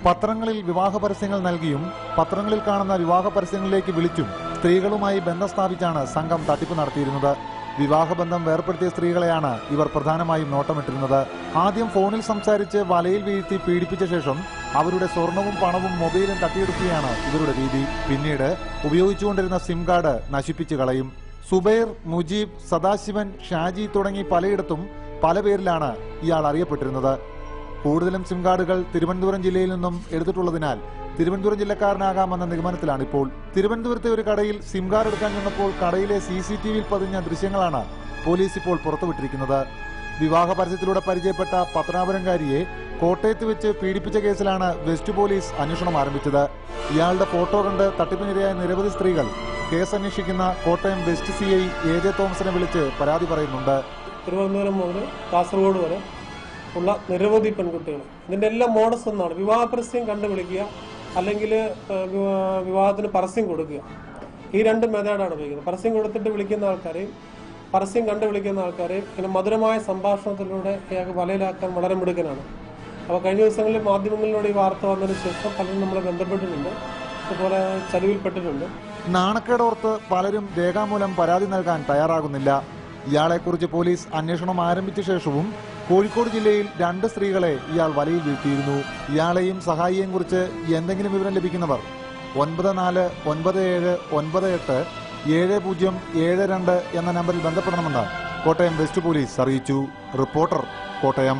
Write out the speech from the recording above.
പത്രങ്ങളിൽ വിവാഹ പരസ്യങ്ങൾ നൽകിയും പത്രങ്ങളിൽ കാണുന്ന വിവാഹ പരസ്യങ്ങളിലേക്ക് വിളിച്ചും സ്ത്രീകളുമായി ബന്ധം സ്ഥാപിച്ചാണ് സംഘം തട്ടിപ്പ് നടത്തിയിരുന്നത്. വിവാഹബന്ധം വേർപ്പെടുത്തിയ സ്ത്രീകളെയാണ് ഇവർ പ്രധാനമായും നോട്ടമിട്ടിരുന്നത്. ആദ്യം ഫോണിൽ സംസാരിച്ച് വലയിൽ വീഴ്ത്തി പീഡിപ്പിച്ച ശേഷം അവരുടെ സ്വർണവും പണവും മൊബൈലും തട്ടിയെടുക്കുകയാണ് ഇവരുടെ രീതി. പിന്നീട് ഉപയോഗിച്ചുകൊണ്ടിരുന്ന സിം കാർഡ് നശിപ്പിച്ചു കളയും. സുബൈർ, മുജീബ്, സദാശിവൻ, ഷാജി തുടങ്ങി പലയിടത്തും പല പേരിലാണ് ഇയാൾ അറിയപ്പെട്ടിരുന്നത്. കൂടുതലും സിം കാർഡുകൾ തിരുവനന്തപുരം ജില്ലയിൽ നിന്നും എടുത്തിട്ടുള്ളതിനാൽ തിരുവനന്തപുരം ജില്ലക്കാരനാകാമെന്ന നിഗമനത്തിലാണിപ്പോൾ. തിരുവനന്തപുരത്തെ ഒരു കടയിൽ സിം കാർഡ് എടുക്കാൻ ചെന്നപ്പോൾ കടയിലെ CCTVയിൽ പതിഞ്ഞ ദൃശ്യങ്ങളാണ് പോലീസ് ഇപ്പോൾ പുറത്തുവിട്ടിരിക്കുന്നത്. വിവാഹ പരസ്യത്തിലൂടെ പരിചയപ്പെട്ട പത്തനാപുരംകാരിയെ കോട്ടയത്ത് വെച്ച് പീഡിപ്പിച്ച കേസിലാണ് വെസ്റ്റ് പോലീസ് അന്വേഷണം ആരംഭിച്ചത്. ഇയാളുടെ ഫോട്ടോ കണ്ട് തട്ടിപ്പിനിരയായ നിരവധി സ്ത്രീകൾ കേസ് അന്വേഷിക്കുന്ന കോട്ടയം വെസ്റ്റ് CI AJ തോമസിനെ വിളിച്ച് പരാതി പറയുന്നുണ്ട്. തിരുവനന്തപുരം മുതൽ കാസർഗോഡ് വരെ ഉള്ള നിരവധി പെൺകുട്ടികൾ ഇതിന്റെ എല്ലാം മോഡസ് എന്നാണ്. വിവാഹ പരസ്യം കണ്ടു വിളിക്കുക, അല്ലെങ്കിൽ വിവാഹത്തിന് പരസ്യം കൊടുക്കുക. ഈ രണ്ട് മെത്തേഡാണ് ഉപയോഗിക്കുന്നത്. പരസ്യം കൊടുത്തിട്ട് വിളിക്കുന്ന ആൾക്കാരെയും പരസ്യം കണ്ടു വിളിക്കുന്ന ആൾക്കാരെയും പിന്നെ മധുരമായ സംഭാഷണത്തിലൂടെ അയാൾക്ക് വലയിലാക്കാൻ വളരെ മിടുക്കനാണ്. അപ്പോൾ കഴിഞ്ഞ ദിവസങ്ങളിൽ മാധ്യമങ്ങളിലൂടെ ഈ വാർത്ത വന്നതിന് ശേഷം പലരും നമ്മളെ ബന്ധപ്പെട്ടിട്ടുണ്ട്, അതുപോലെ ചതിവിൽപ്പെട്ടിട്ടുണ്ട്. നാണക്കേടോർത്ത് പലരും രേഖാമൂലം പരാതി നൽകാൻ തയ്യാറാകുന്നില്ല. ഇയാളെക്കുറിച്ച് പോലീസ് അന്വേഷണം ആരംഭിച്ച ശേഷവും കോഴിക്കോട് ജില്ലയിൽ 2 സ്ത്രീകളെ ഇയാൾ വലയിൽ വീഴ്ത്തിയിരുന്നു. ഇയാളെയും സഹായിയെയും കുറിച്ച് എന്തെങ്കിലും വിവരം ലഭിക്കുന്നവർ 9497897072 എന്ന നമ്പറിൽ ബന്ധപ്പെടണമെന്ന് കോട്ടയം വെസ്റ്റ് പോലീസ് അറിയിച്ചു. റിപ്പോർട്ടർ, കോട്ടയം.